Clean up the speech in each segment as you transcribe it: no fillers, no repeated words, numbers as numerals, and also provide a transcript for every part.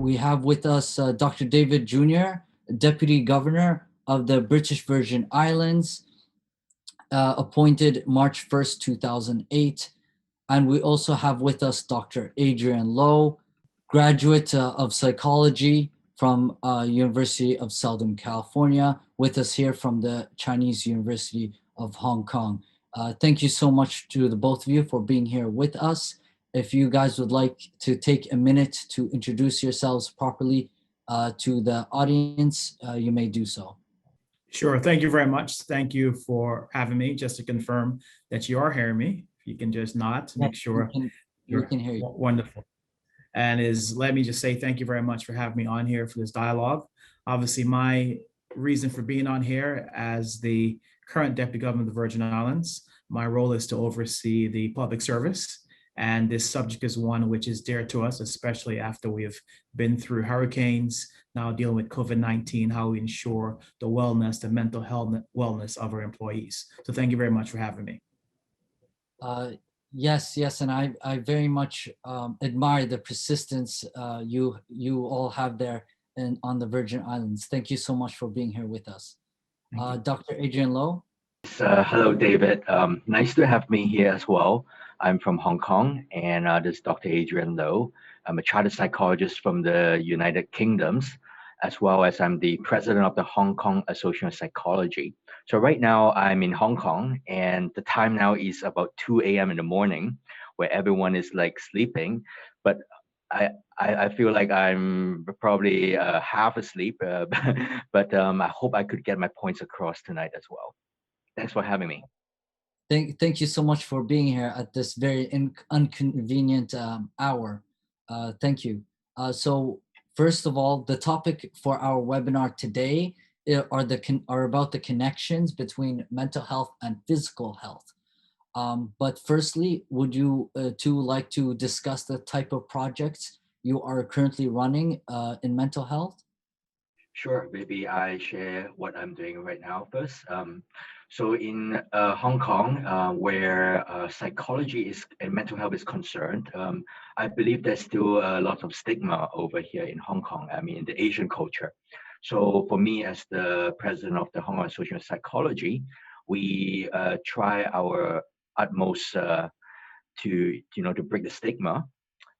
we have with us Dr. David Jr., Deputy Governor of the British Virgin Islands, appointed March 1st, 2008. And we also have with us Dr. Adrian Low, graduate of psychology from University of Southern California, with us here from the Chinese University of Hong Kong. Thank you so much to the both of you for being here with us. If you guys would like to take a minute to introduce yourselves properly to the audience, you may do so. Sure. Thank you very much. Thank you for having me. Just to confirm that you are hearing me, if you can just nod to make sure we can hear you. Wonderful. And let me just say thank you very much for having me on here for this dialogue. Obviously, my reason for being on here as the current Deputy Governor of the Virgin Islands, my role is to oversee the public service. And this subject is one which is dear to us, especially after we have been through hurricanes, now dealing with COVID-19, how we ensure the wellness, the mental health wellness of our employees. So thank you very much for having me. Yes, and I very much admire the persistence you all have there on the Virgin Islands. Thank you so much for being here with us. Dr. Adrian Low. Hello, David. Nice to have me here as well. I'm from Hong Kong, and this is Dr. Adrian Low. I'm a chartered psychologist from the United Kingdoms, as well as I'm the president of the Hong Kong Association of Psychology. So right now I'm in Hong Kong, and the time now is about 2 a.m. in the morning, where everyone is like sleeping. But I feel like I'm probably half asleep, but I hope I could get my points across tonight as well. Thanks for having me. Thank you so much for being here at this very inconvenient hour. Thank you. So first of all, the topic for our webinar today are about the connections between mental health and physical health. But firstly, would you two like to discuss the type of projects you are currently running in mental health? Sure, maybe I share what I'm doing right now first. So in Hong Kong, where psychology and mental health is concerned, I believe there's still a lot of stigma over here in Hong Kong, I mean, the Asian culture. So for me, as the president of the Hong Kong Association of Psychology, we try our utmost to break the stigma,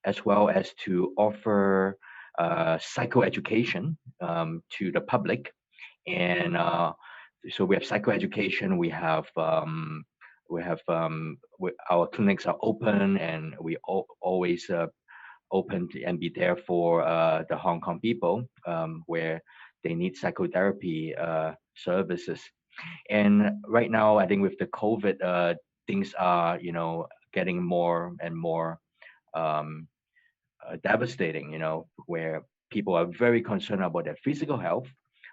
as well as to offer psychoeducation to the public. And so we have psychoeducation, we have our clinics are open, and we always open and be there for the Hong Kong people where they need psychotherapy services. And right now, I think with the COVID, things are getting more and more devastating, where people are very concerned about their physical health.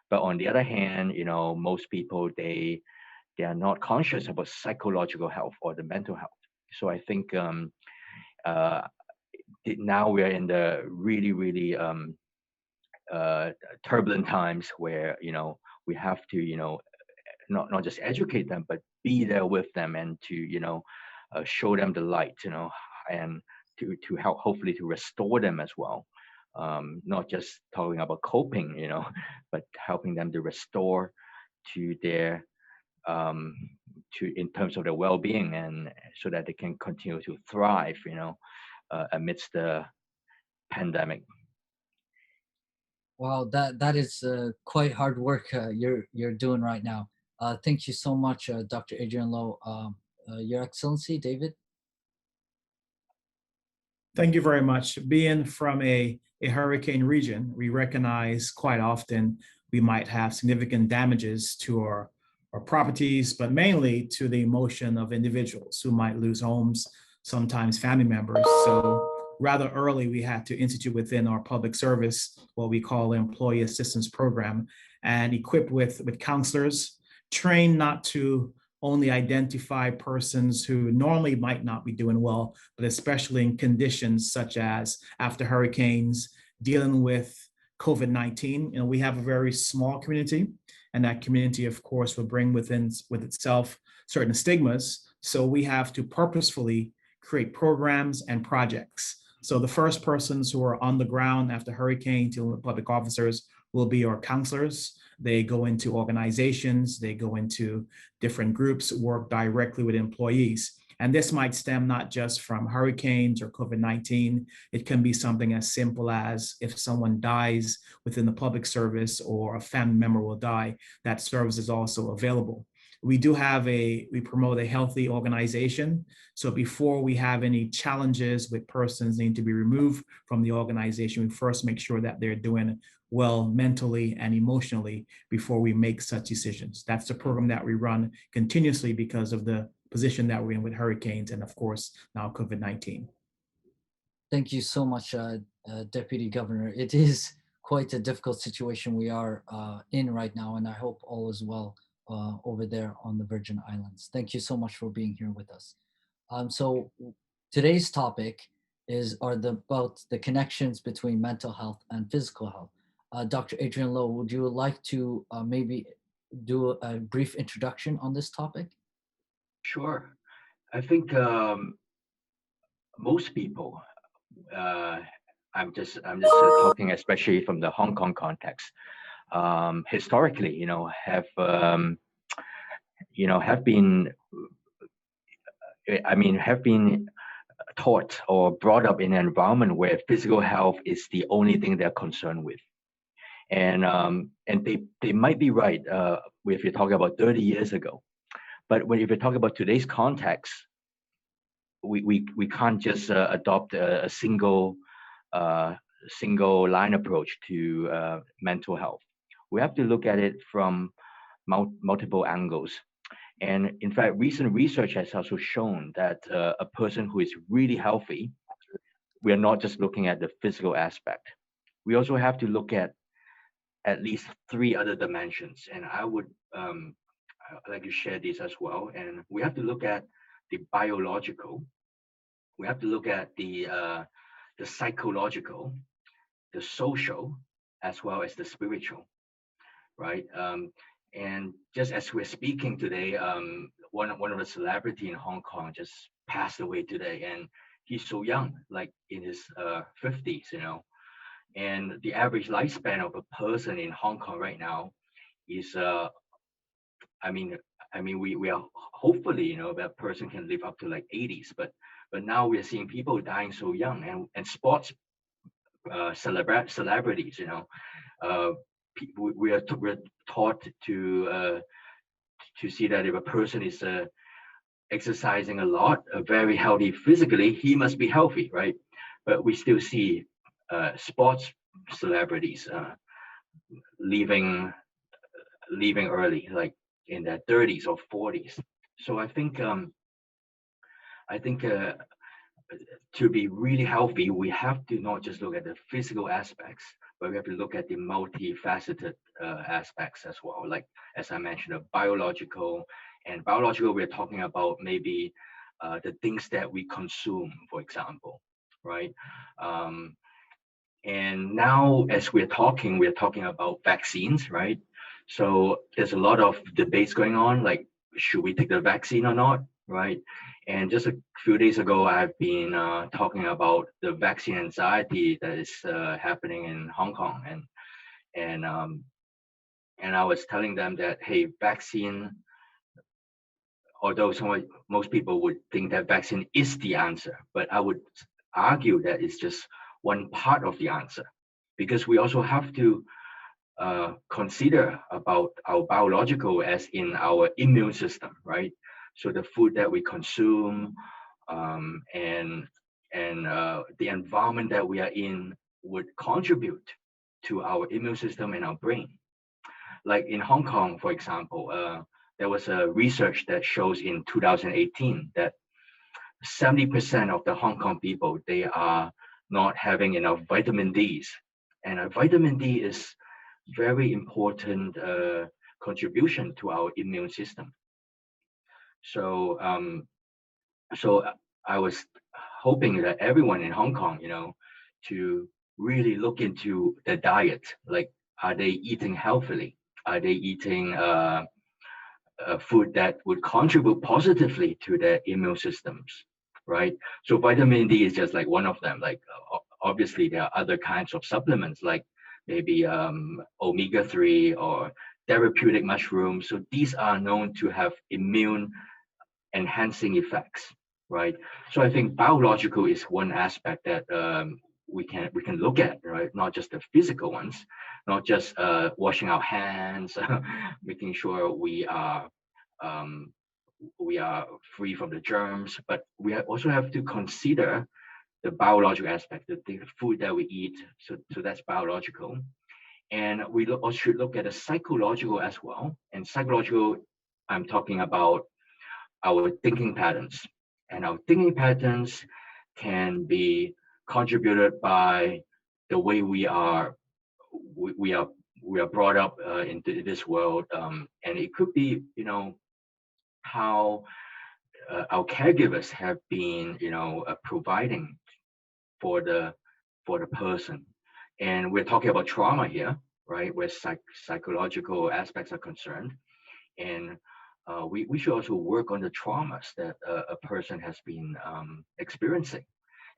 But on the other hand, most people, they are not conscious about psychological health or the mental health. So I think now we're in the really, really turbulent times where, we have to, not just educate them, but be there with them and to, show them the light, and to help, hopefully to restore them as well. Not just talking about coping, but helping them to restore to their in terms of their well-being, and so that they can continue to thrive, amidst the pandemic. Wow, that is quite hard work you're doing right now. Thank you so much, Dr. Adrian Low. Your Excellency, David. Thank you very much. Being from a hurricane region, we recognize quite often we might have significant damages to our properties, but mainly to the emotion of individuals who might lose homes, sometimes family members. So rather early, we had to institute within our public service what we call the Employee Assistance Program, and equipped with counselors, trained not to only identify persons who normally might not be doing well, but especially in conditions such as after hurricanes, dealing with COVID-19. We have a very small community, and that community, of course, will bring with itself certain stigmas. So we have to purposefully create programs and projects So the first persons who are on the ground after hurricane dealing with public officers will be our counselors. They go into organizations, they go into different groups, work directly with employees. And this might stem not just from hurricanes or COVID-19. It can be something as simple as if someone dies within the public service or a family member will die, that service is also available. We promote a healthy organization. So before we have any challenges with persons needing to be removed from the organization, we first make sure that they're doing well mentally and emotionally before we make such decisions. That's the program that we run continuously because of the position that we're in with hurricanes and of course now COVID-19. Thank you so much, Deputy Governor. It is quite a difficult situation we are in right now, and I hope all is well over there on the Virgin Islands. Thank you so much for being here with us. So today's topic about the connections between mental health and physical health. Dr. Adrian Lowe, would you like to maybe do a brief introduction on this topic? Sure. I think most people, I'm just talking especially from the Hong Kong context, historically, have been taught or brought up in an environment where physical health is the only thing they're concerned with. And they might be right if you're talking about 30 years ago. But if you're talking about today's context, we can't just adopt a single line approach to mental health. We have to look at it from multiple angles. And in fact, recent research has also shown that a person who is really healthy, we are not just looking at the physical aspect. We also have to look at least 3 other dimensions. And I would like to share these as well. And we have to look at the biological. We have to look at the psychological, the social, as well as the spiritual, right? And just as we're speaking today, one of the celebrity in Hong Kong just passed away today, and he's so young, like in his 50s, And the average lifespan of a person in Hong Kong right now is, we are hopefully, that person can live up to like 80s, but now we're seeing people dying so young, and sports celebrities, we're taught to see that if a person is exercising a lot, very healthy physically, he must be healthy, right? But we still see sports celebrities leaving early, like in their 30s or 40s. So I think to be really healthy, we have to not just look at the physical aspects, but we have to look at the multifaceted aspects as well. Like, as I mentioned, the biological, we're talking about maybe the things that we consume, for example, right? And now as we're talking about vaccines, right? So there's a lot of debates going on, like, should we take the vaccine or not, right? And just a few days ago, I've been talking about the vaccine anxiety that is happening in Hong Kong, and I was telling them that, hey, vaccine, although most people would think that vaccine is the answer, but I would argue that it's just one part of the answer, because we also have to consider about our biological, as in our immune system, right? So the food that we consume, and the environment that we are in would contribute to our immune system and our brain. Like in Hong Kong, for example, there was a research that shows in 2018 that 70% of the Hong Kong people, they are not having enough vitamin Ds. And vitamin D is very important contribution to our immune system. So I was hoping that everyone in Hong Kong, to really look into the diet. Like, are they eating healthily? Are they eating food that would contribute positively to their immune systems? right? So vitamin D is just like one of them. Like obviously there are other kinds of supplements like maybe omega-3 or therapeutic mushrooms. So these are known to have immune enhancing effects, right? So I think biological is one aspect that we can look at, right? Not just the physical ones, not just washing our hands, making sure um, we are free from the germs, but also have to consider the biological aspect, the food that we eat. So that's biological, and we also should look at the psychological as well. And psychological, I'm talking about our thinking patterns. And our thinking patterns can be contributed by the way we are brought up into this world, and it could be, how our caregivers have been, providing for the person. And we're talking about trauma here, right? Where psychological aspects are concerned, and we should also work on the traumas that a person has been experiencing.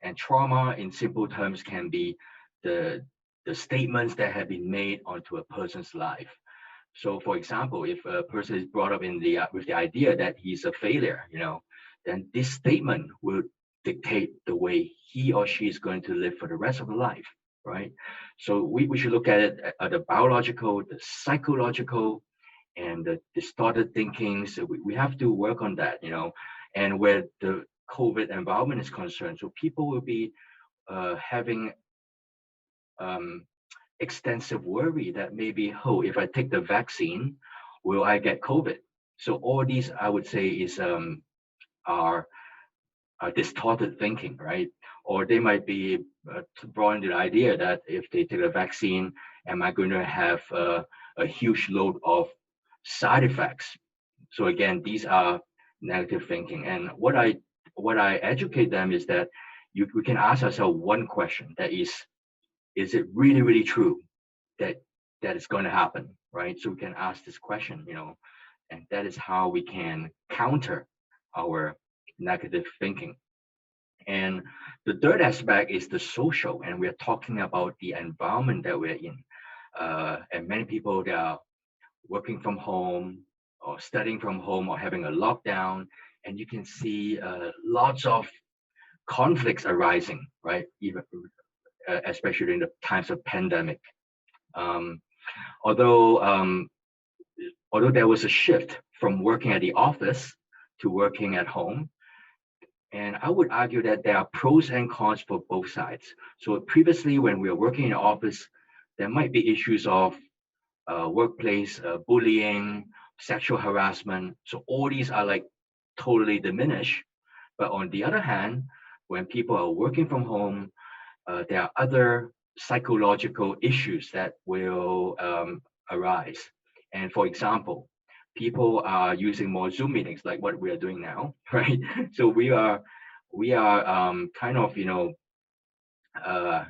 And trauma, in simple terms, can be the the statements that have been made onto a person's life. So, for example, if a person is brought up in the with the idea that he's a failure, then this statement will dictate the way he or she is going to live for the rest of the life, right? So we should look at it at the biological, the psychological, and the distorted thinking. So we have to work on that, and where the COVID environment is concerned. So people will be having um, extensive worry that maybe, oh, if I take the vaccine, will I get COVID? So all these, I would say, is are distorted thinking, right? Or they might be brought into the idea that if they take a vaccine, am I going to have a huge load of side effects? So again, these are negative thinking. And what I educate them is that we can ask ourselves one question, that is it really, really true that that is going to happen, right? So we can ask this question, and that is how we can counter our negative thinking. And the third aspect is the social, and we're talking about the environment that we're in. And many people, they are working from home or studying from home or having a lockdown, and you can see lots of conflicts arising, right? Even especially during the times of pandemic. Um, although although there was a shift from working at the office to working at home, and I would argue that there are pros and cons for both sides. So previously, when we were working in the office, there might be issues of workplace bullying, sexual harassment. So all these are like totally diminished. But on the other hand, when people are working from home, there are other psychological issues that will arise. And for example, people are using more Zoom meetings like what we are doing now, right? So we are kind of uh,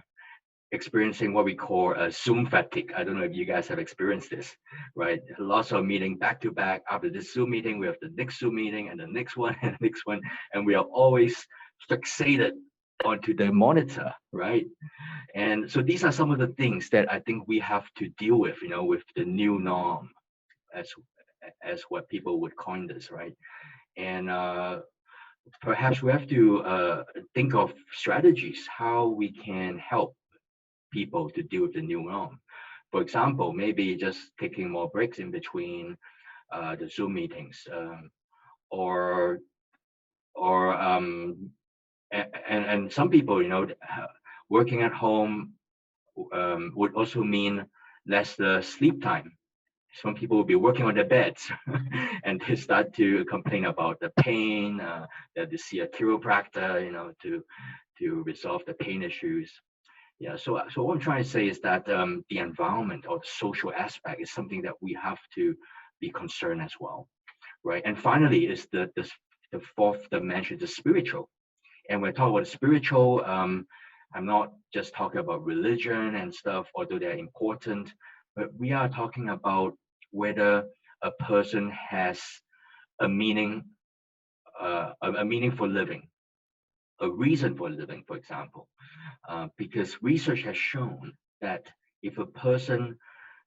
experiencing what we call a Zoom fatigue. I don't know if you guys have experienced this, right? Lots of meeting back to back. After this Zoom meeting, we have the next Zoom meeting and the next one and the next one, and we are always fixated onto the monitor, right? And so these are some of the things that I think we have to deal with, with the new norm, as what people would coin this, right? And perhaps we have to think of strategies how we can help people to deal with the new norm. For example, maybe just taking more breaks in between the Zoom meetings, or and some people, working at home would also mean less sleep time. Some people will be working on their beds and they start to complain about the pain, that they see a chiropractor, to resolve the pain issues. Yeah, so what I'm trying to say is that the environment or the social aspect is something that we have to be concerned as well, right? And finally, is the fourth dimension, the spiritual. And when I talk about spiritual, I'm not just talking about religion and stuff, although they're important, but we are talking about whether a person has a meaning, a meaningful living, a reason for living, for example, because research has shown that if a person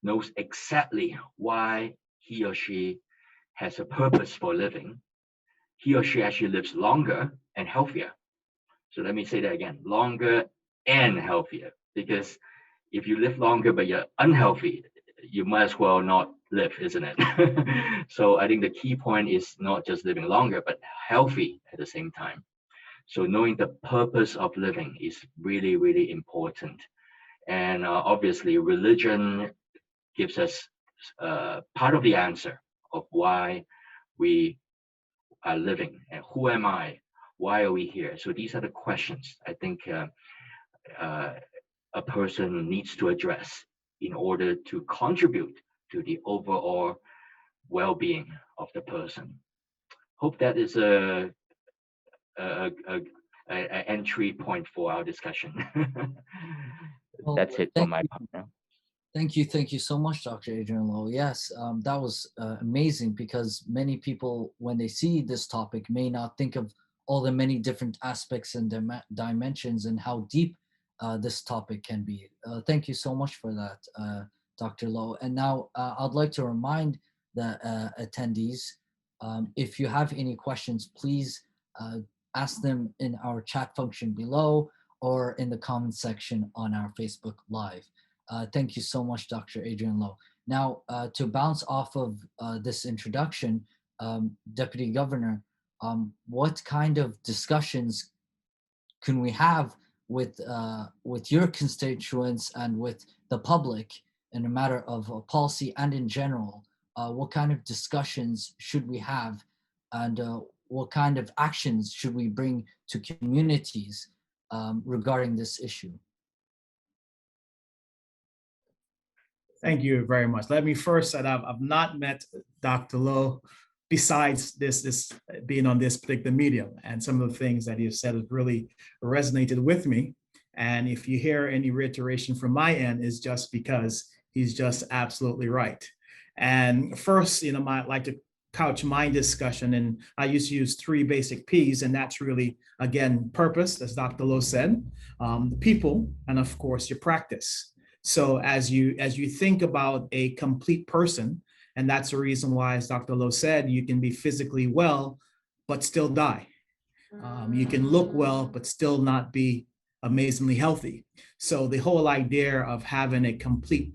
knows exactly why he or she has a purpose for living, he or she actually lives longer and healthier. So let me say that again, longer and healthier, because if you live longer but you're unhealthy, you might as well not live, isn't it? So I think the key point is not just living longer, but healthy at the same time. So knowing the purpose of living is really, really important. And obviously, religion gives us part of the answer of why we are living and who am I? Why are we here? So these are the questions I think uh, a person needs to address in order to contribute to the overall well-being of the person. Hope that is a, a, a entry point for our discussion. Well, That's it for my part now. Thank you so much, Dr. Adrian Lowe. Yes, that was amazing because many people, when they see this topic, may not think of all the many different aspects and dimensions and how deep this topic can be. Thank you so much for that, Dr. Lowe. And now I'd like to remind the attendees, if you have any questions, please ask them in our chat function below or in the comment section on our Facebook Live. Thank you so much, Dr. Adrian Lowe. Now, to bounce off of this introduction, Deputy Governor, what kind of discussions can we have with your constituents and with the public in a matter of policy and in general? What kind of discussions should we have, and what kind of actions should we bring to communities regarding this issue? Thank you very much. Let me first say that I've not met Dr. Lowe besides this being on this particular medium, and some of the things that he has said has really resonated with me. And if you hear any reiteration from my end, is just because he's just absolutely right. And first, I'd like to couch my discussion, and I used to use 3 basic P's, and that's really, again, purpose, as Dr. Lowe said, the people, and of course, your practice. So as you think about a complete person, and that's the reason why, as Dr. Lowe said, you can be physically well, but still die. You can look well, but still not be amazingly healthy. So the whole idea of having a complete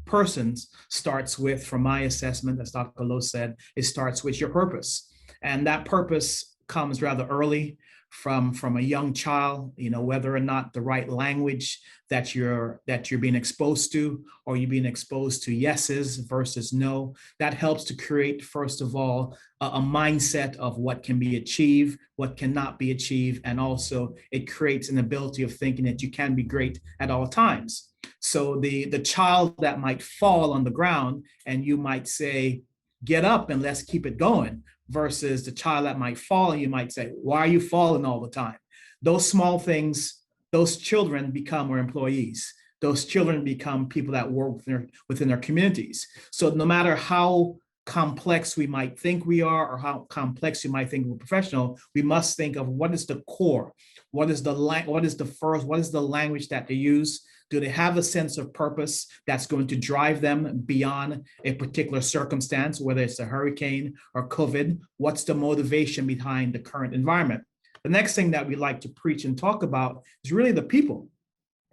person starts with, from my assessment, as Dr. Lowe said, it starts with your purpose. And that purpose comes rather early, from a young child, whether or not the right language that you're being exposed to, or you're being exposed to yeses versus no. That helps to create, first of all, a mindset of what can be achieved, what cannot be achieved, and also it creates an ability of thinking that you can be great at all times. So the child that might fall on the ground and you might say, get up and let's keep it going, versus the child that might fall and you might say, why are you falling all the time? Those small things, those children become our employees. Those children become people that work within their communities. So no matter how complex we might think we are, or how complex you might think we're professional, we must think of what is the core, what is the language that they use. Do they have a sense of purpose that's going to drive them beyond a particular circumstance, whether it's a hurricane or COVID? What's the motivation behind the current environment? The next thing that we like to preach and talk about is really the people.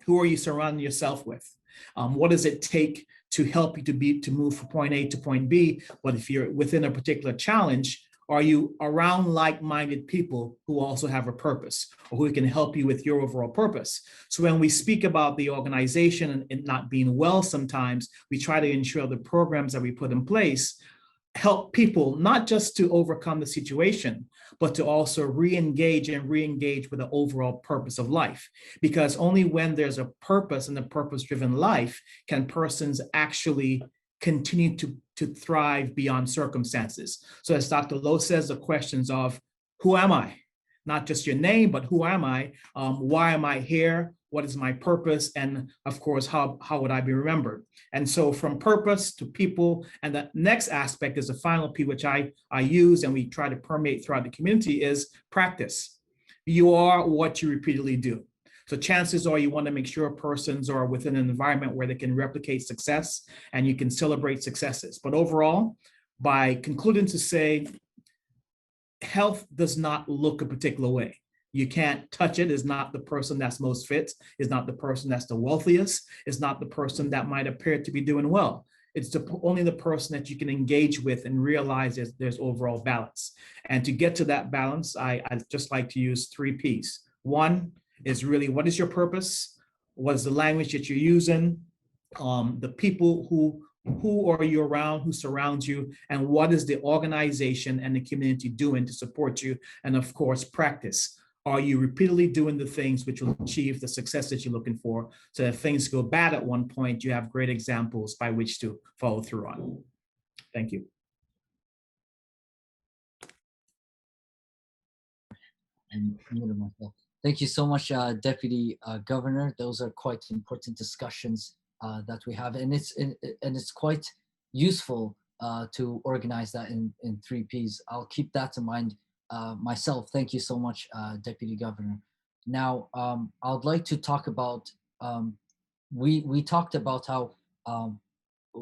Who are you surrounding yourself with? What does it take to help you to move from point A to point B? But if you're within a particular challenge, are you around like-minded people who also have a purpose, or who can help you with your overall purpose? So when we speak about the organization and it not being well, sometimes we try to ensure the programs that we put in place help people not just to overcome the situation, but to also re-engage with the overall purpose of life. Because only when there's a purpose and a purpose-driven life can persons actually continue to thrive beyond circumstances. So as Dr. Lowe says, the questions of who am I? Not just your name, but who am I? Why am I here? What is my purpose? And of course, how would I be remembered? And so from purpose to people, and the next aspect is the final P, which I use and we try to permeate throughout the community, is practice. You are what you repeatedly do. So chances are you want to make sure persons are within an environment where they can replicate success and you can celebrate successes. But overall, by concluding to say, health does not look a particular way. You can't touch it. Is not the person that's most fit, is not the person that's the wealthiest, is not the person that might appear to be doing well. It's only the person that you can engage with and realize there's overall balance. And to get to that balance, I just like to use 3 Ps. One is really, what is your purpose? What is the language that you're using? The people who are you around, who surrounds you, and what is the organization and the community doing to support you? And of course, practice. Are you repeatedly doing the things which will achieve the success that you're looking for? So if things go bad at one point, you have great examples by which to follow through on. Thank you. And muted myself. Thank you so much, Deputy Governor. Those are quite important discussions that we have, and it's quite useful to organize that in 3 Ps. I'll keep that in mind myself. Thank you so much, Deputy Governor. Now, I'd like to talk about, we talked about how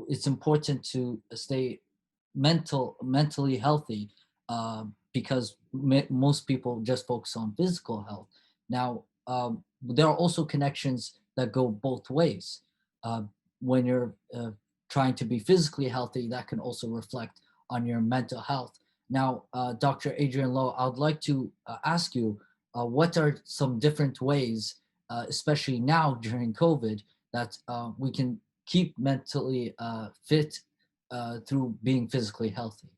it's important to stay mentally healthy because most people just focus on physical health. Now, there are also connections that go both ways. When you're trying to be physically healthy, that can also reflect on your mental health. Now, Dr. Adrian Lowe, I would like to ask you, what are some different ways, especially now during COVID, that we can keep mentally fit through being physically healthy?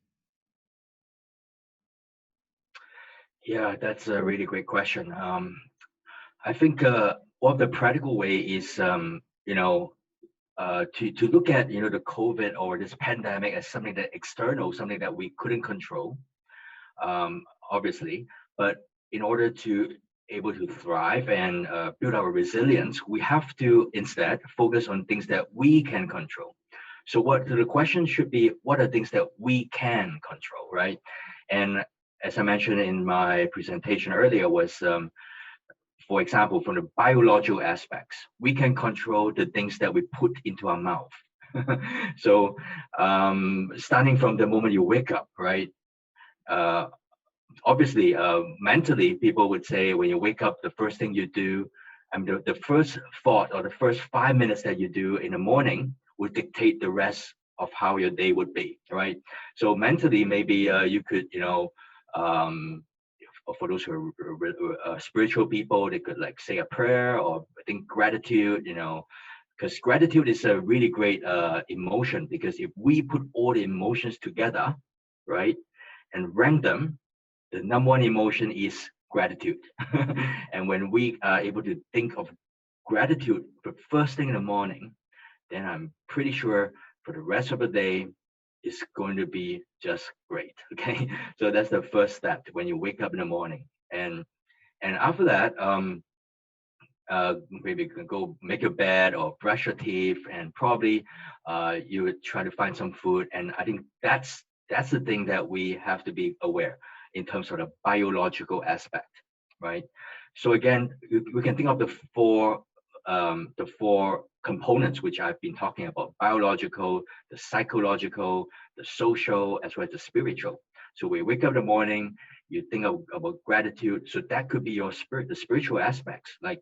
Yeah, that's a really great question. I think one of the practical way is, to look at, the COVID or this pandemic as something that external, something that we couldn't control, obviously. But in order to able to thrive and build our resilience, we have to instead focus on things that we can control. So what the question should be, what are things that we can control, right? And as I mentioned in my presentation earlier was, for example, from the biological aspects, we can control the things that we put into our mouth. So starting from the moment you wake up, right? Obviously, mentally, people would say when you wake up, the first thing you do, the first thought or the first 5 minutes that you do in the morning would dictate the rest of how your day would be, right? So mentally, maybe you could, for those who are spiritual people, they could like say a prayer or I think gratitude, because gratitude is a really great emotion, because if we put all the emotions together, right, and rank them, the number one emotion is gratitude. And when we are able to think of gratitude for first thing in the morning, then I'm pretty sure for the rest of the day, is going to be just great. Okay, so that's the first step when you wake up in the morning, and after that, maybe you can go make your bed or brush your teeth, and probably you would try to find some food. And I think that's the thing that we have to be aware in terms of the biological aspect, right? So again, we can think of the four components which I've been talking about: biological, the psychological, the social, as well as the spiritual. So we wake up in the morning, you think about gratitude. So that could be your the spiritual aspects, like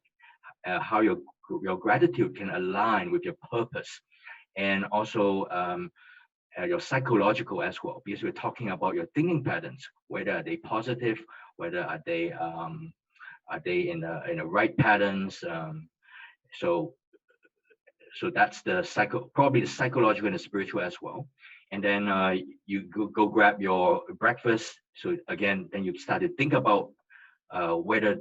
how your gratitude can align with your purpose, and also your psychological as well, because we're talking about your thinking patterns, whether are they positive, whether are they in the right patterns. So that's probably the psychological and the spiritual as well. And then you go grab your breakfast. So again, then you start to think about whether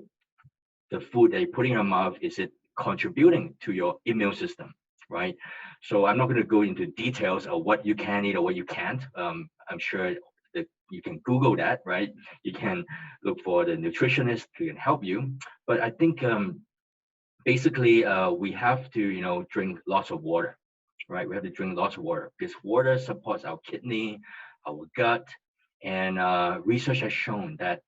the food that you put in your mouth, is it contributing to your immune system, right? So I'm not going to go into details of what you can eat or what you can't. I'm sure that you can Google that, right? You can look for the nutritionist who can help you. But I think basically we have to drink lots of water, right? We have to drink lots of water because water supports our kidney, our gut, and research has shown that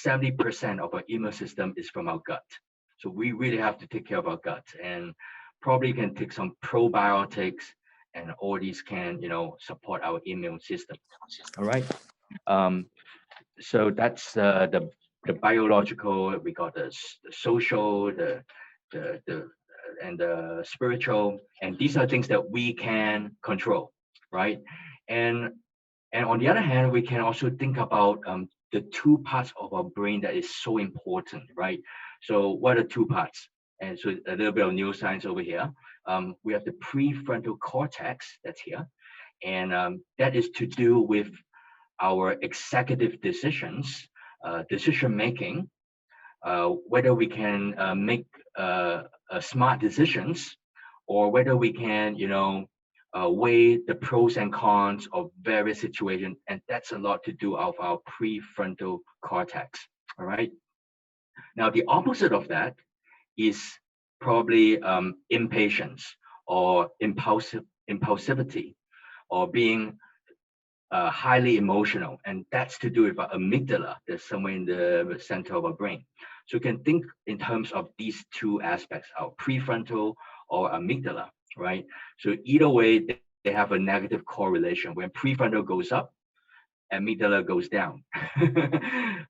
70% of our immune system is from our gut. So we really have to take care of our gut, and probably can take some probiotics, and all these can, support our immune system. All right. Um, so that's the biological. We got the social, the and the spiritual, and these are things that we can control, right? And on the other hand, we can also think about the two parts of our brain that is so important, right? So what are two parts? And so a little bit of neuroscience over here. We have the prefrontal cortex that's here, and that is to do with our executive decisions, decision making, whether we can make smart decisions, or whether we can, weigh the pros and cons of various situations, and that's a lot to do of our prefrontal cortex. All right. Now, the opposite of that is probably impatience or impulsivity, or being highly emotional, and that's to do with our amygdala that's somewhere in the center of our brain. So you can think in terms of these two aspects, our prefrontal or amygdala, right? So either way, they have a negative correlation. When prefrontal goes up, amygdala goes down.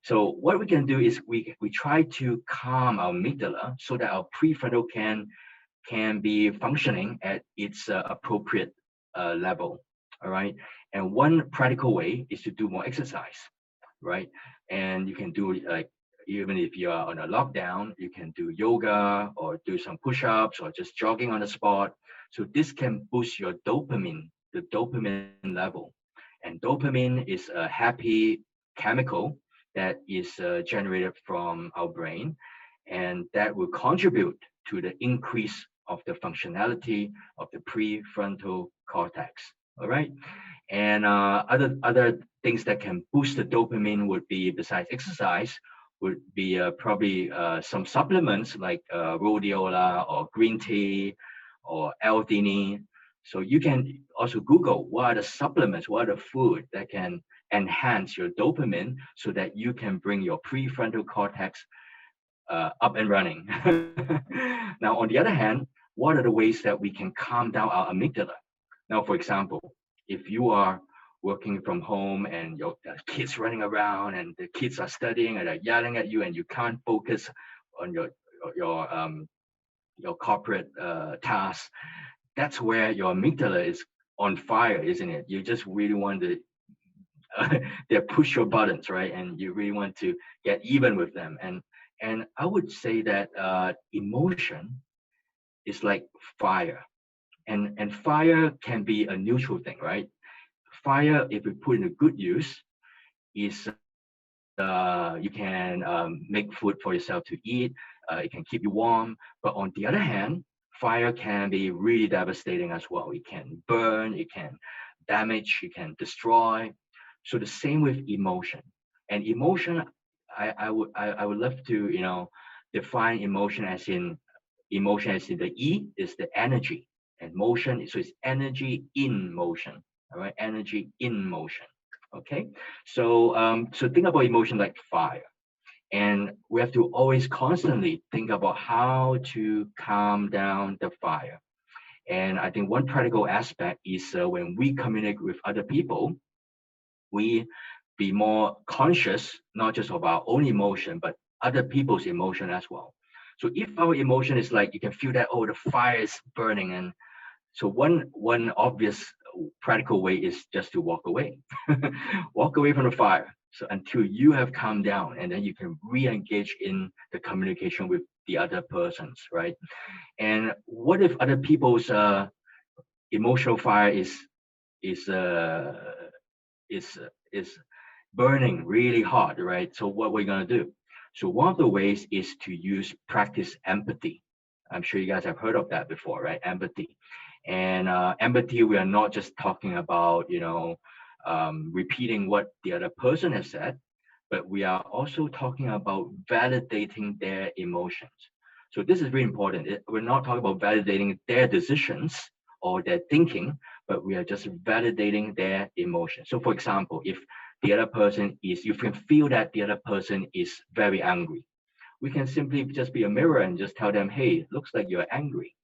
So what we can do is we try to calm our amygdala so that our prefrontal can be functioning at its appropriate level. All right. And one practical way is to do more exercise, right? And you can do, like, even if you are on a lockdown, you can do yoga or do some push-ups or just jogging on the spot. So this can boost your dopamine, the dopamine level. And dopamine is a happy chemical that is generated from our brain, and that will contribute to the increase of the functionality of the prefrontal cortex. All right. And other things that can boost the dopamine would be, besides exercise, would be probably some supplements like rhodiola or green tea or L-theanine. So you can also Google what are the supplements, what are the food that can enhance your dopamine so that you can bring your prefrontal cortex up and running. Now, on the other hand, what are the ways that we can calm down our amygdala? Now, for example, if you are working from home and your kids running around and the kids are studying and they're yelling at you and you can't focus on your corporate tasks, that's where your amygdala is on fire, isn't it? You just really want to they push your buttons, right? And you really want to get even with them. And I would say that emotion is like fire. And fire can be a neutral thing, right? Fire, if we put in a good use, is you can make food for yourself to eat. It can keep you warm. But on the other hand, fire can be really devastating as well. It can burn, it can damage, it can destroy. So the same with emotion. And emotion, I would love to define emotion as in the E is the energy, and motion, so it's energy in motion. All right, energy in motion. Okay, so so think about emotion like fire, and we have to always constantly think about how to calm down the fire. And I think one practical aspect is when we communicate with other people, we be more conscious not just of our own emotion but other people's emotion as well. So if our emotion is like, you can feel that, oh, the fire is burning, and so one obvious practical way is just to walk away. Walk away from the fire. So until you have calmed down, and then you can re-engage in the communication with the other persons, right? And what if other people's emotional fire is burning really hard, right? So what we're gonna do? So one of the ways is to practice empathy. I'm sure you guys have heard of that before, right? Empathy. And empathy, we are not just talking about, repeating what the other person has said, but we are also talking about validating their emotions. So this is very important. We're not talking about validating their decisions or their thinking, but we are just validating their emotions. So for example, if the other person is, you can feel that the other person is very angry, we can simply just be a mirror and just tell them, hey, looks like you're angry,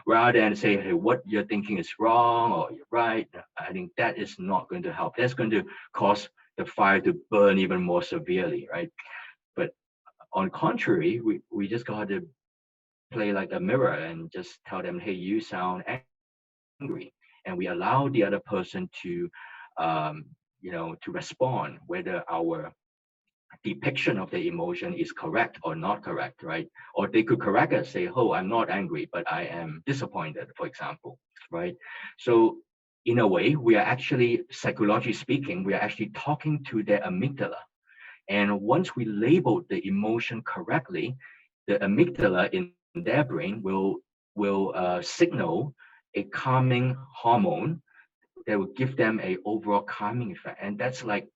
rather than say, hey, what you're thinking is wrong or you're right. I think that is not going to help. That's going to cause the fire to burn even more severely, right? But on contrary, we just got to play like a mirror and just tell them, hey, you sound angry. And we allow the other person to, to respond, whether our depiction of the emotion is correct or not correct, right? Or they could correct us, say, oh, I'm not angry, but I am disappointed, for example, right? So in a way, we are actually, psychologically speaking, we are actually talking to their amygdala. And once we label the emotion correctly, the amygdala in their brain will signal a calming hormone that will give them a overall calming effect. And that's like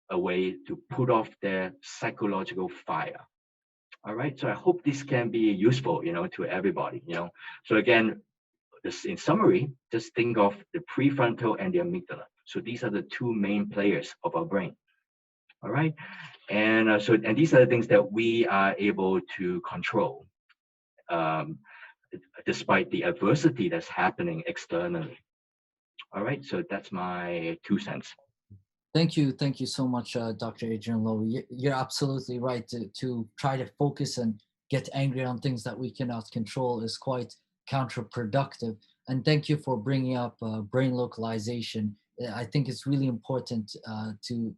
a way to put off their psychological fire. All right. So I hope this can be useful, to everybody, So again, this in summary, just think of the prefrontal and the amygdala. So these are the two main players of our brain. All right. And and these are the things that we are able to control, um, despite the adversity that's happening externally. All right. So that's my 2 cents. Thank you so much, Dr. Adrian Lowe. You're absolutely right. To try to focus and get angry on things that we cannot control is quite counterproductive. And thank you for bringing up brain localization. I think it's really important to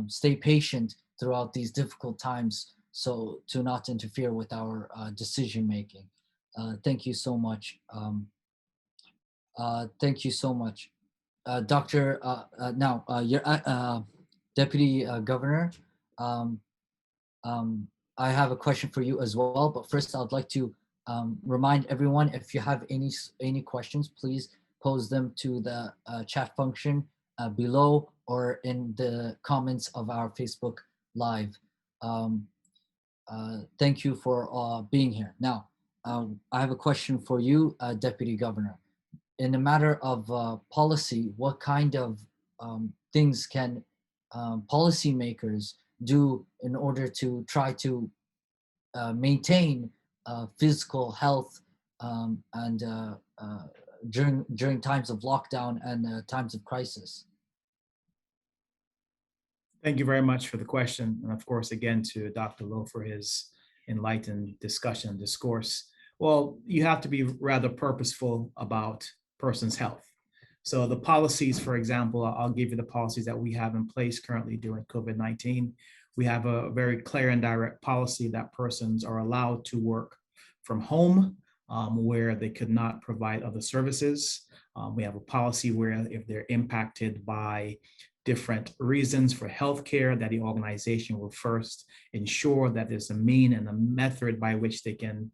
stay patient throughout these difficult times, so to not interfere with our decision making. Thank you so much. Thank you so much. Doctor, now your Deputy Governor, um, I have a question for you as well. But first, I'd like to remind everyone, if you have any questions, please pose them to the chat function below or in the comments of our Facebook Live. Thank you for being here. Now, I have a question for you, Deputy Governor. In a matter of policy, what kind of things can policymakers do in order to try to maintain physical health and during times of lockdown and times of crisis? Thank you very much for the question. And of course, again, to Dr. Lowe for his enlightened discussion and discourse. Well, you have to be rather purposeful about person's health. So the policies, for example, I'll give you the policies that we have in place currently during COVID-19. We have a very clear and direct policy that persons are allowed to work from home where they could not provide other services. We have a policy where if they're impacted by different reasons for healthcare, that the organization will first ensure that there's a mean and a method by which they can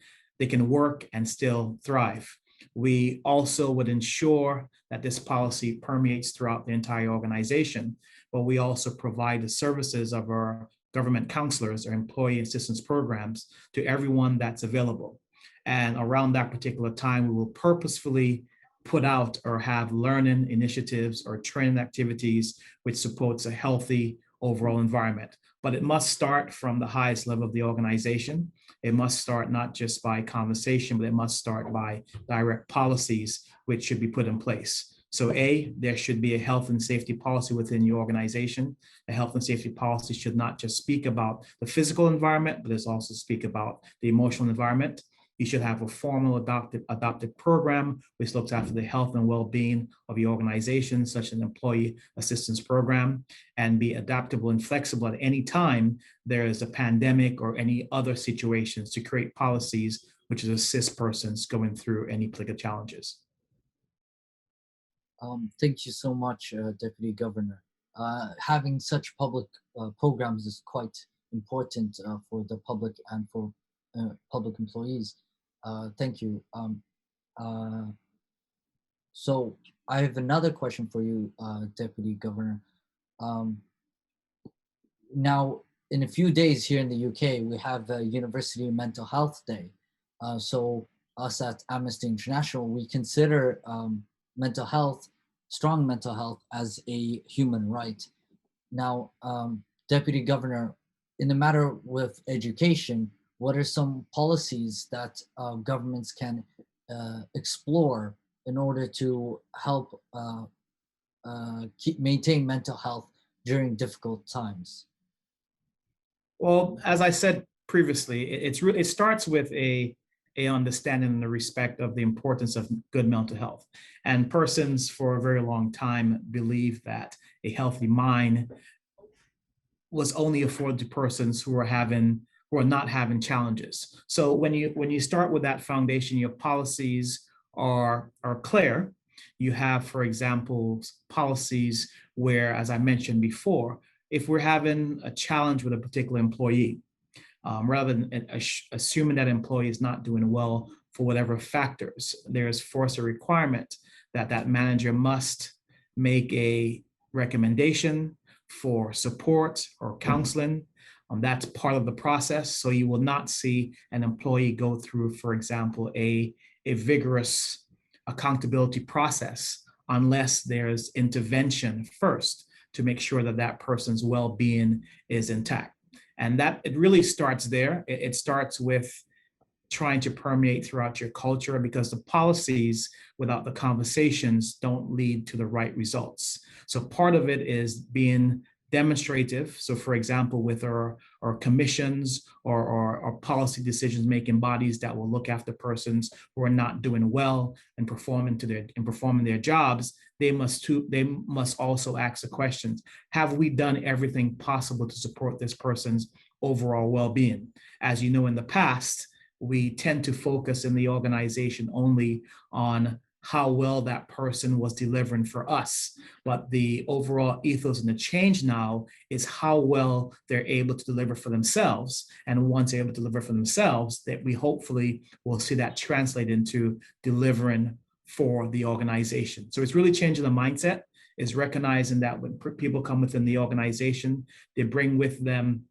work and still thrive. We also would ensure that this policy permeates throughout the entire organization, but we also provide the services of our government counselors or employee assistance programs to everyone that's available. And around that particular time, we will purposefully put out or have learning initiatives or training activities which supports a healthy overall environment. But it must start from the highest level of the organization. It must start not just by conversation, but it must start by direct policies which should be put in place. So there should be a health and safety policy within your organization. A health and safety policy should not just speak about the physical environment, but it's also speak about the emotional environment. You should have a formal adopted program which looks after the health and well-being of your organization, such as an employee assistance program, and be adaptable and flexible at any time there is a pandemic or any other situations to create policies which assist persons going through any particular challenges. Thank you so much, Deputy Governor. Having such public programs is quite important for the public and for public employees. Thank you. So I have another question for you, Deputy Governor. Now, in a few days here in the UK, we have the University Mental Health Day. So us at Amnesty International, we consider mental health, strong mental health, as a human right. Now, Deputy Governor, in the matter with education, what are some policies that governments can explore in order to help maintain mental health during difficult times? Well, as I said previously, it starts with a understanding and a respect of the importance of good mental health. And persons for a very long time believe that a healthy mind was only afforded to persons who are not having challenges. So when you start with that foundation, your policies are clear. You have, for example, policies where, as I mentioned before, if we're having a challenge with a particular employee, rather than assuming that employee is not doing well for whatever factors, there's force or requirement that that manager must make a recommendation for support or counseling. That's part of the process. So you will not see an employee go through, for example, a vigorous accountability process unless there's intervention first to make sure that that person's well-being is intact. And that it really starts there. It starts with trying to permeate throughout your culture, because the policies without the conversations don't lead to the right results. So part of it is being demonstrative. So for example, with our commissions or policy decisions making bodies that will look after persons who are not doing well and performing their jobs, they must also ask the questions: have we done everything possible to support this person's overall well-being? As you know, in the past, we tend to focus in the organization only on how well that person was delivering for us. But the overall ethos and the change now is how well they're able to deliver for themselves. And once they're able to deliver for themselves, that we hopefully will see that translate into delivering for the organization. So it's really changing the mindset, is recognizing that when people come within the organization, they bring with them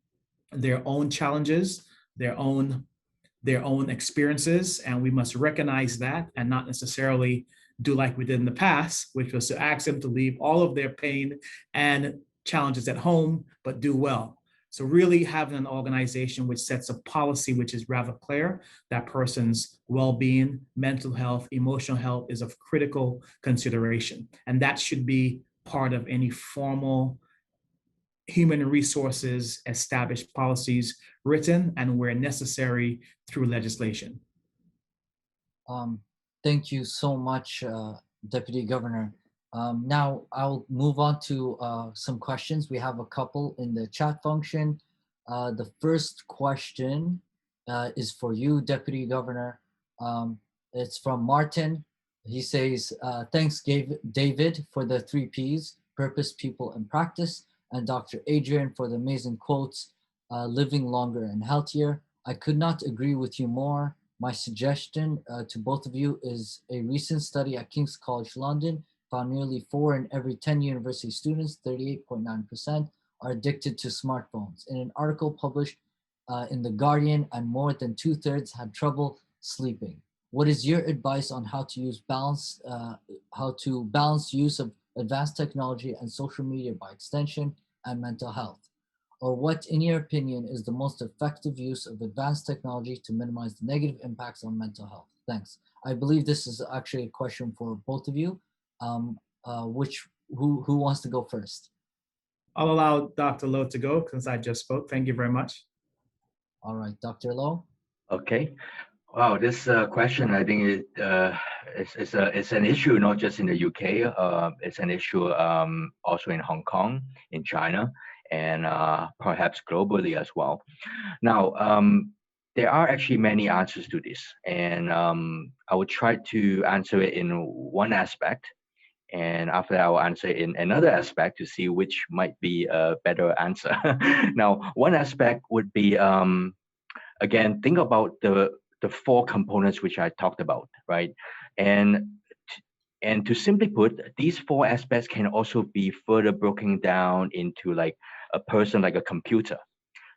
their own challenges, their own experiences, and we must recognize that and not necessarily do like we did in the past, which was to ask them to leave all of their pain and challenges at home, but do well. So really having an organization which sets a policy which is rather clear, that person's well-being, mental health, emotional health is of critical consideration. And that should be part of any formal human resources established policies written and where necessary through legislation. Thank you so much, Deputy Governor. Now I'll move on to some questions. We have a couple in the chat function. The first question is for you, Deputy Governor. It's from Martin. He says, thanks, David, for the 3 Ps, purpose, people, and practice, and Dr. Adrian for the amazing quotes, living longer and healthier. I could not agree with you more. My suggestion to both of you is a recent study at King's College London found nearly 4 in every 10 university students, 38.9%, are addicted to smartphones. In an article published in The Guardian, and more than 2/3 had trouble sleeping. What is your advice on how to balance use of advanced technology and social media by extension and mental health? Or what, in your opinion, is the most effective use of advanced technology to minimize the negative impacts on mental health? Thanks. I believe this is actually a question for both of you. Who wants to go first? I'll allow Dr. Lowe to go since I just spoke. Thank you very much. All right, Dr. Lowe. Okay. Wow, this question, I think it's an issue not just in the UK. It's an issue also in Hong Kong, in China, and perhaps globally as well. Now, there are actually many answers to this, and I will try to answer it in one aspect, and after that, I will answer it in another aspect to see which might be a better answer. Now, one aspect would be, again, think about the 4 components which I talked about, right? And to simply put, these 4 aspects can also be further broken down into like a person, like a computer.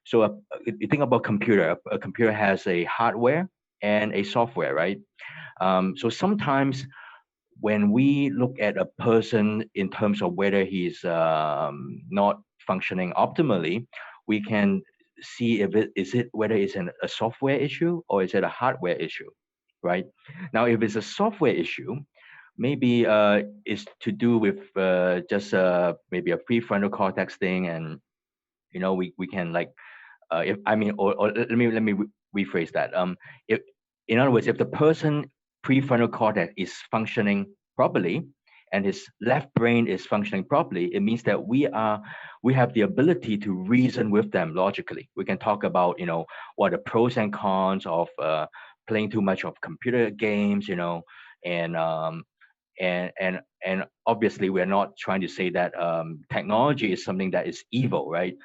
So you think about computer. A computer has a hardware and a software, right? So sometimes when we look at a person in terms of whether he's not functioning optimally, we can see if whether it's a software issue or is it a hardware issue, right? Now, if it's a software issue, maybe it's to do with just maybe a prefrontal cortex thing, and we can like if I mean or let me rephrase that. If in other words, if the person prefrontal cortex is functioning properly and his left brain is functioning properly, it means that we have the ability to reason with them logically. We can talk about what the pros and cons of playing too much of computer games, and and obviously we're not trying to say that technology is something that is evil, right?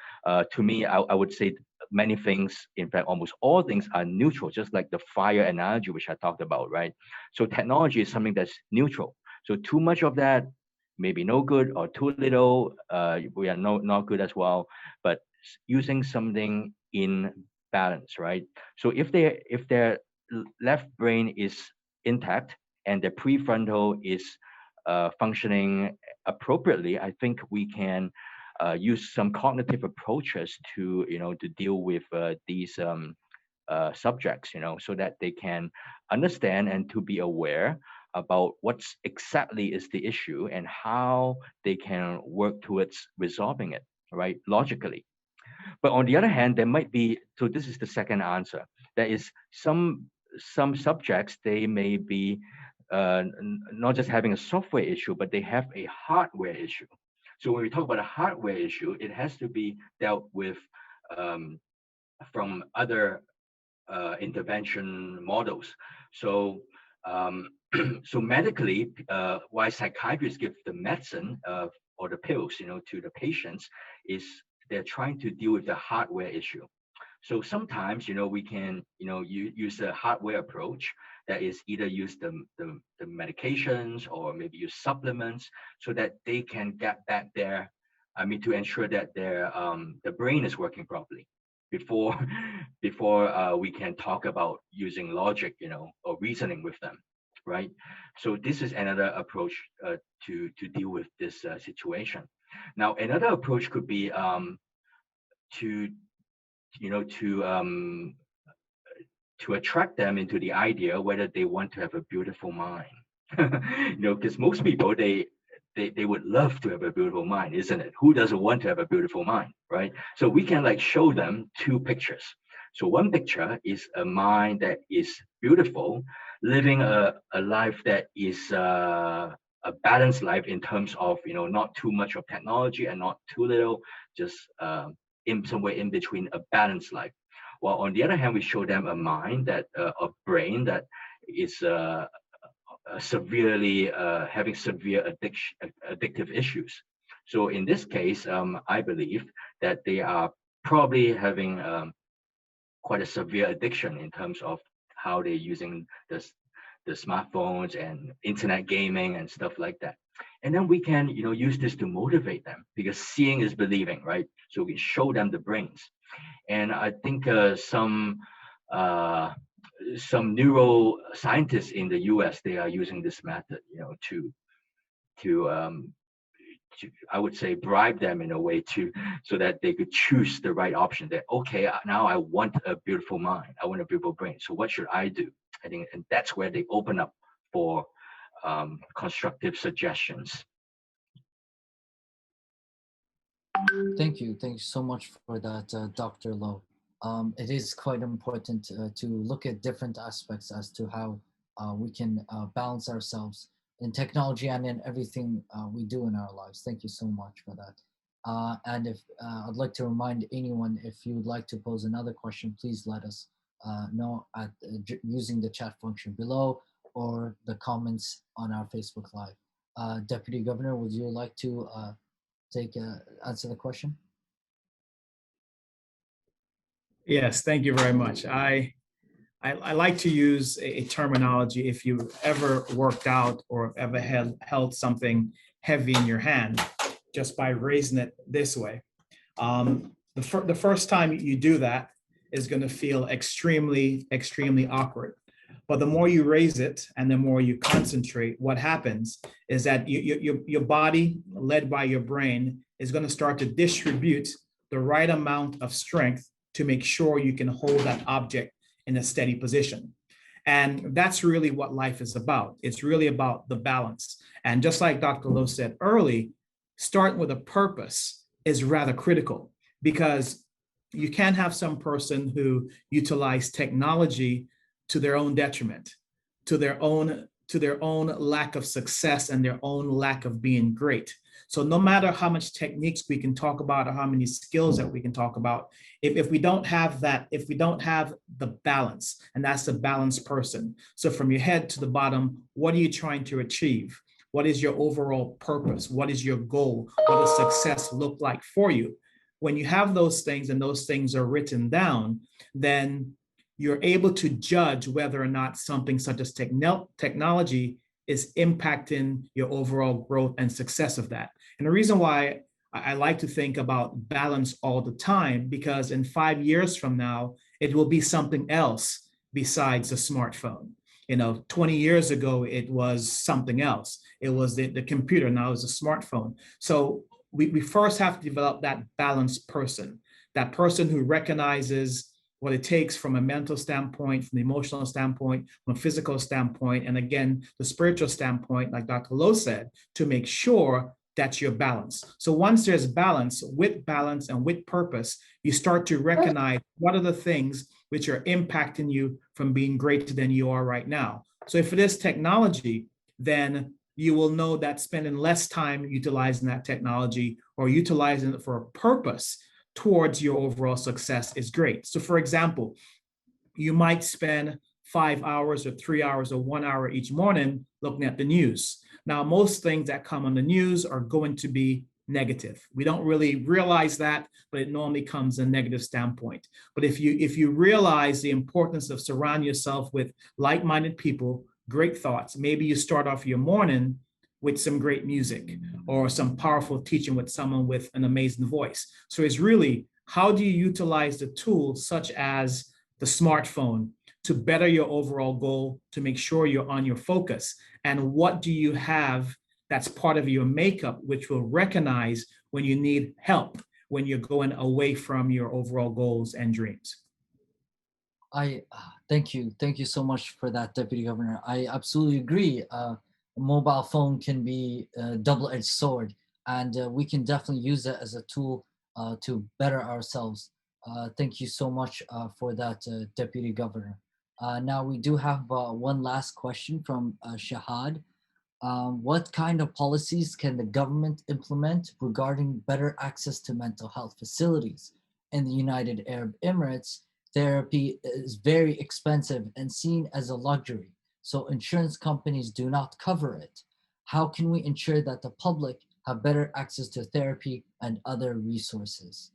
To me, I would say many things, in fact almost all things, are neutral, just like the fire analogy which I talked about, right? So technology is something that's neutral. So too much of that maybe no good, or too little we are not good as well. But using something in balance, right? So if their left brain is intact and the prefrontal is functioning appropriately, I think we can use some cognitive approaches to deal with these subjects, so that they can understand and to be aware about what's exactly is the issue and how they can work towards resolving it, right, logically. But on the other hand, there might be, so this is the second answer, there is some subjects, they may be not just having a software issue, but they have a hardware issue. So when we talk about a hardware issue, it has to be dealt with from other intervention models. So so medically, why psychiatrists give the medicine or the pills, to the patients, is they're trying to deal with the hardware issue. So sometimes, we can, use a hardware approach, that is either use the medications or maybe use supplements, so that they can get back their, to ensure that their the brain is working properly before we can talk about using logic, or reasoning with them, right? So this is another approach to deal with this situation. Now, another approach could be to attract them into the idea whether they want to have a beautiful mind. Because most people, they would love to have a beautiful mind, isn't it? Who doesn't want to have a beautiful mind, right? So we can like show them two pictures. So one picture is a mind that is beautiful, living a life that is a balanced life in terms of, not too much of technology and not too little, just in somewhere in between, a balanced life. While on the other hand, we show them a mind that a brain that is severely having severe addictive issues. So in this case, I believe that they are probably having quite a severe addiction in terms of how they're using the smartphones and internet gaming and stuff like that. And then we can, use this to motivate them, because seeing is believing, right? So we show them the brains. And I think some neuroscientists in the US, they are using this method, to I would say bribe them in a way so that they could choose the right option. That, okay, now I want a beautiful mind, I want a beautiful brain. So what should I do? I think, and that's where they open up for constructive suggestions. Thank you. Thanks so much for that, Dr. Loh. It is quite important to look at different aspects as to how we can balance ourselves in technology and in everything we do in our lives. Thank you so much for that. And if I'd like to remind anyone, if you would like to pose another question, please let us know at using the chat function below or the comments on our Facebook Live. Deputy Governor, would you like to answer the question? Yes, thank you very much. I like to use a terminology. If you ever worked out or ever held something heavy in your hand, just by raising it this way, the first time you do that is going to feel extremely, extremely awkward. But the more you raise it and the more you concentrate, what happens is that your body, led by your brain, is going to start to distribute the right amount of strength to make sure you can hold that object in a steady position. And that's really what life is about. It's really about the balance. And just like Dr. Lowe said early, starting with a purpose is rather critical, because you can't have some person who utilize technology to their own detriment, to their own lack of success and their own lack of being great. So no matter how much techniques we can talk about or how many skills that we can talk about, if we don't have that, if we don't have the balance, and that's the balanced person. So from your head to the bottom, what are you trying to achieve? What is your overall purpose? What is your goal? What does success look like for you? When you have those things and those things are written down, then you're able to judge whether or not something such as technology is impacting your overall growth and success of that. And the reason why I like to think about balance all the time, because in 5 years from now, it will be something else besides a smartphone. 20 years ago, it was something else. It was the computer, now it's a smartphone. So we first have to develop that balanced person, that person who recognizes what it takes from a mental standpoint, from the emotional standpoint, from a physical standpoint, and again, the spiritual standpoint, like Dr. Lowe said, to make sure that you're balanced. So once there's balance and with purpose, you start to recognize what are the things which are impacting you from being greater than you are right now. So if it is technology, then you will know that spending less time utilizing that technology or utilizing it for a purpose towards your overall success is great. So for example, you might spend 5 hours or 3 hours or 1 hour each morning looking at the news. Now, most things that come on the news are going to be negative. We don't really realize that, but it normally comes in a negative standpoint. But if you realize the importance of surrounding yourself with like-minded people, great thoughts, maybe you start off your morning with some great music or some powerful teaching with someone with an amazing voice. So it's really, how do you utilize the tools such as the smartphone to better your overall goal, to make sure you're on your focus? And what do you have that's part of your makeup, which will recognize when you need help, when you're going away from your overall goals and dreams? Thank you so much for that, Deputy Governor. I absolutely agree. A mobile phone can be a double-edged sword, and we can definitely use it as a tool to better ourselves. Thank you so much for that, Deputy Governor. Now we do have one last question from Shahad. What kind of policies can the government implement regarding better access to mental health facilities? In the United Arab Emirates, therapy is very expensive and seen as a luxury, so insurance companies do not cover it. How can we ensure that the public have better access to therapy and other resources?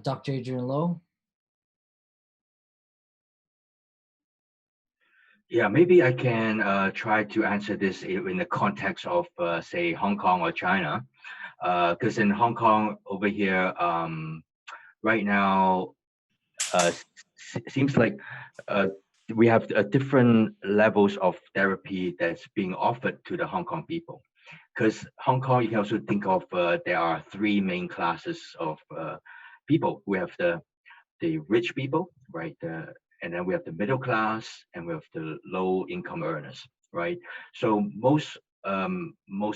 Dr. Adrian Lowe? Yeah, maybe I can try to answer this in the context of, say, Hong Kong or China. Because in Hong Kong over here, right now, seems like we have different levels of therapy that's being offered to the Hong Kong people. Because Hong Kong, you can also think of there are three main classes of people. We have the rich people, right? And then we have the middle class, and we have the low income earners, right? So most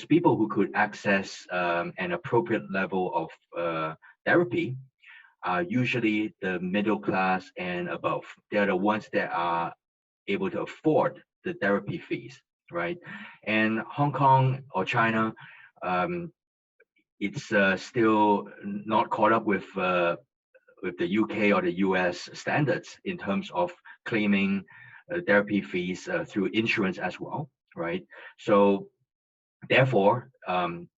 people who could access an appropriate level of therapy are usually the middle class and above. They're the ones that are able to afford the therapy fees, right? And Hong Kong or China, it's still not caught up with the UK or the US standards in terms of claiming therapy fees through insurance as well, right? So therefore,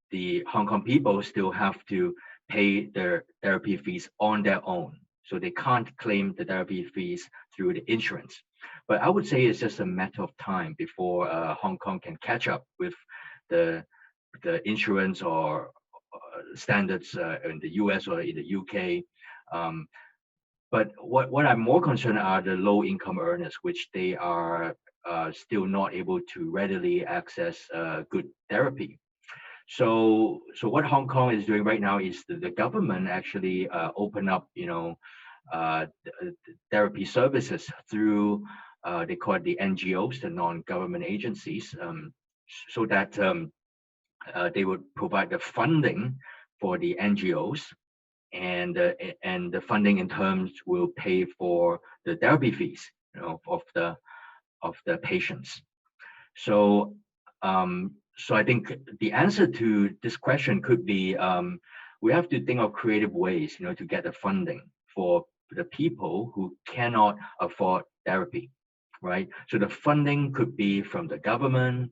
the Hong Kong people still have to pay their therapy fees on their own. So they can't claim the therapy fees through the insurance. But I would say it's just a matter of time before Hong Kong can catch up with the insurance or standards in the US or in the UK. But what I'm more concerned are the low income earners, which they are still not able to readily access good therapy. So what Hong Kong is doing right now is the government actually open up, therapy services through they call it the NGOs, the non-government agencies, so that they would provide the funding for the NGOs, and the funding in terms will pay for the therapy fees, of the patients. So so I think the answer to this question could be, we have to think of creative ways, to get the funding for the people who cannot afford therapy, right? So the funding could be from the government,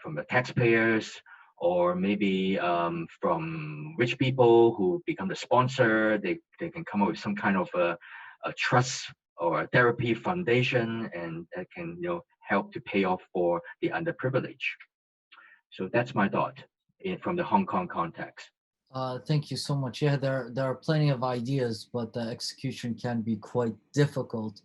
from the taxpayers, or maybe from rich people who become the sponsor. They can come up with some kind of a trust or a therapy foundation, and that can help to pay off for the underprivileged. So that's my thought from the Hong Kong context. Thank you so much. Yeah, there are plenty of ideas, but the execution can be quite difficult.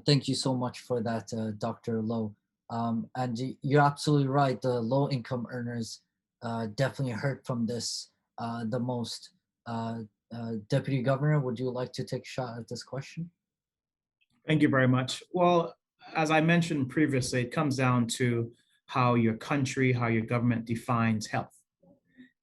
Thank you so much for that, Dr. Low. And you're absolutely right. The low-income earners definitely hurt from this the most. Deputy Governor, would you like to take a shot at this question? Thank you very much. Well, as I mentioned previously, it comes down to how your country, how your government defines health.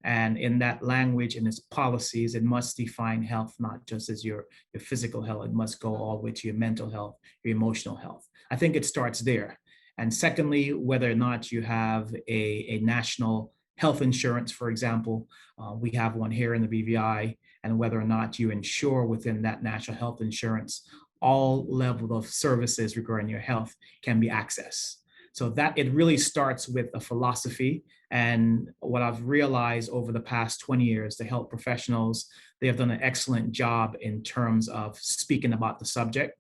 And in that language and its policies, it must define health not just as your physical health, it must go all the way to your mental health, your emotional health. I think it starts there. And secondly, whether or not you have a national health insurance, for example, we have one here in the BVI, and whether or not you insure within that national health insurance, all level of services regarding your health can be accessed. So that it really starts with a philosophy. And what I've realized over the past 20 years, the health professionals, they have done an excellent job in terms of speaking about the subject,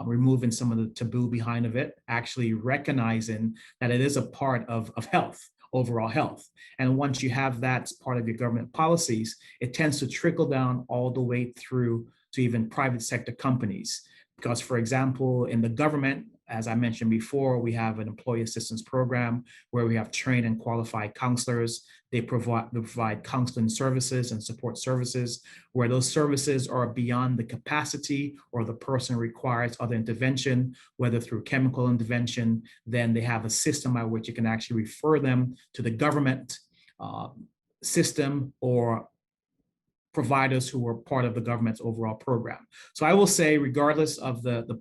removing some of the taboo behind of it, actually recognizing that it is a part of health, overall health. And once you have that as part of your government policies, it tends to trickle down all the way through to even private sector companies. Because, for example, in the government, as I mentioned before, we have an employee assistance program where we have trained and qualified counselors. They provide counseling services and support services where those services are beyond the capacity or the person requires other intervention, whether through chemical intervention. Then they have a system by which you can actually refer them to the government system or providers who are part of the government's overall program. So I will say, regardless of the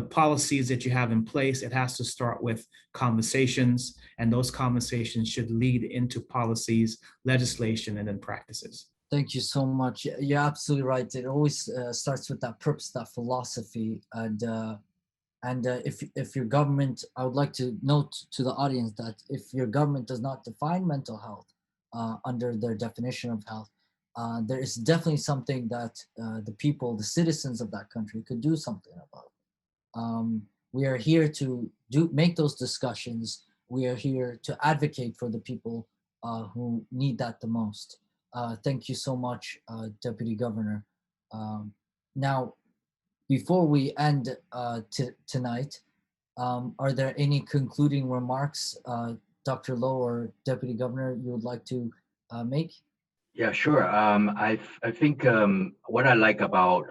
policies that you have in place, it has to start with conversations, and those conversations should lead into policies, legislation, and then practices. Thank you so much. You're absolutely right. It always starts with that purpose, that philosophy, and if your government, I would like to note to the audience that if your government does not define mental health under their definition of health, there is definitely something that the people, the citizens of that country could do something about. We are here to make those discussions. We are here to advocate for the people who need that the most. Thank you so much, Deputy Governor. Now, before we end tonight, are there any concluding remarks, Dr. Low or Deputy Governor, you would like to make? Yeah, sure. I think what I like about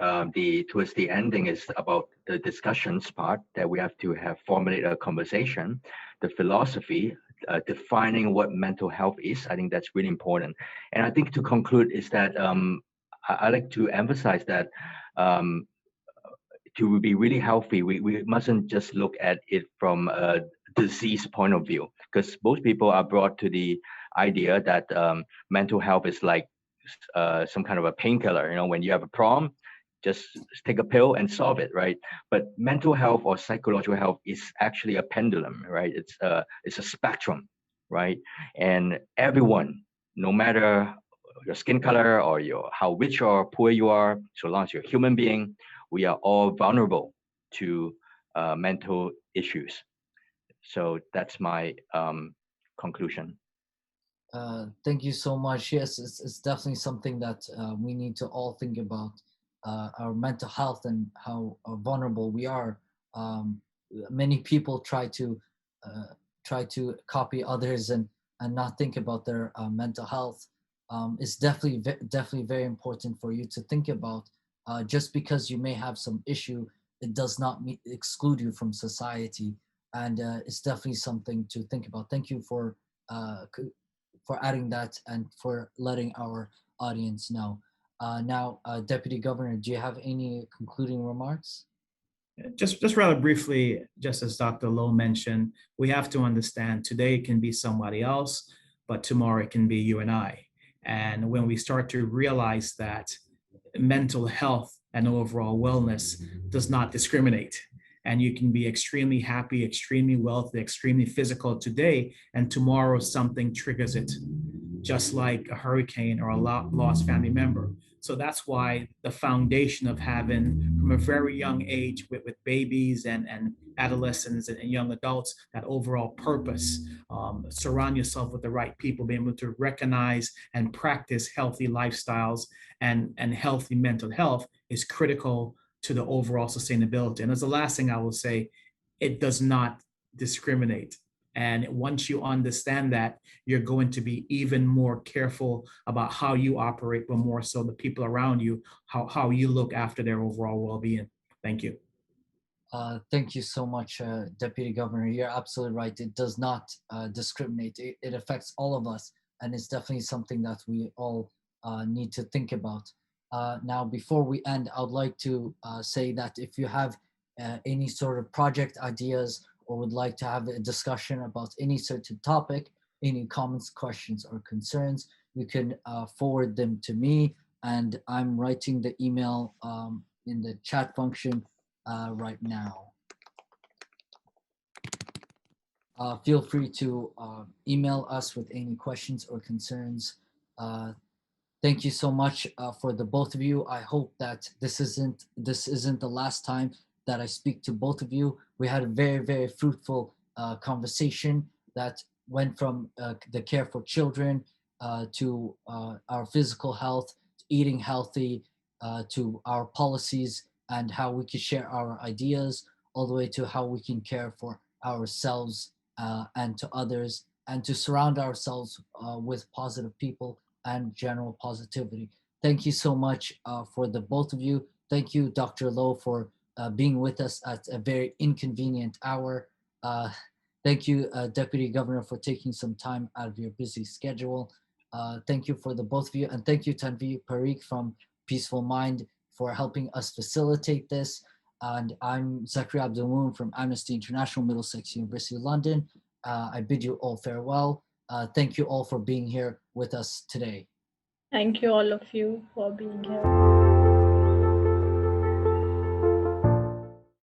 towards the ending is about the discussions part, that we have to have formulate a conversation, the philosophy, defining what mental health is. I think that's really important. And I think to conclude is that I like to emphasize that to be really healthy, we mustn't just look at it from a disease point of view, because most people are brought to the idea that mental health is like some kind of a painkiller. When you have a problem, just take a pill and solve it, right? But mental health or psychological health is actually a pendulum, right? It's a spectrum, right? And everyone, no matter your skin color or how rich or poor you are, so long as you're a human being, we are all vulnerable to mental issues. So that's my conclusion. Thank you so much. Yes, it's definitely something that we need to all think about, our mental health and how vulnerable we are. Many people try to copy others and and not think about their mental health is definitely very important for you to think about. Just because you may have some issue, it does not exclude you from society, and it's definitely something to think about. Thank you for adding that and for letting our audience know. Now, Deputy Governor, do you have any concluding remarks? Just rather briefly, just as Dr. Lowe mentioned, we have to understand today it can be somebody else, but tomorrow it can be you and I. And when we start to realize that mental health and overall wellness does not discriminate, and you can be extremely happy, extremely wealthy, extremely physical today, and tomorrow something triggers it, just like a hurricane or a lost family member. So that's why the foundation of having from a very young age with babies and adolescents and young adults, that overall purpose, surround yourself with the right people, being able to recognize and practice healthy lifestyles and healthy mental health is critical to the overall sustainability. And as the last thing I will say, it does not discriminate. And once you understand that, you're going to be even more careful about how you operate, but more so the people around you, how you look after their overall well-being. Thank you. Thank you so much, Deputy Governor. You're absolutely right. It does not discriminate. It affects all of us, and it's definitely something that we all need to think about. Now, before we end, I would like to say that if you have any sort of project ideas or would like to have a discussion about any certain topic, any comments, questions, or concerns, you can forward them to me, and I'm writing the email in the chat function right now. Feel free to email us with any questions or concerns. Thank you so much for the both of you. I hope that this isn't the last time that I speak to both of you. We had a very fruitful conversation that went from the care for children to our physical health, to eating healthy, to our policies and how we can share our ideas, all the way to how we can care for ourselves and to others, and to surround ourselves with positive people and general positivity. Thank you so much for the both of you. Thank you, Dr. Lowe, for being with us at a very inconvenient hour. Thank you, Deputy Governor, for taking some time out of your busy schedule. Thank you for the both of you. And thank you, Tanvi Parikh from Peaceful Mind, for helping us facilitate this. And I'm Zachary Abdelmoon from Amnesty International, Middlesex University, London. I bid you all farewell. Thank you all for being here with us today. Thank you all of you for being here.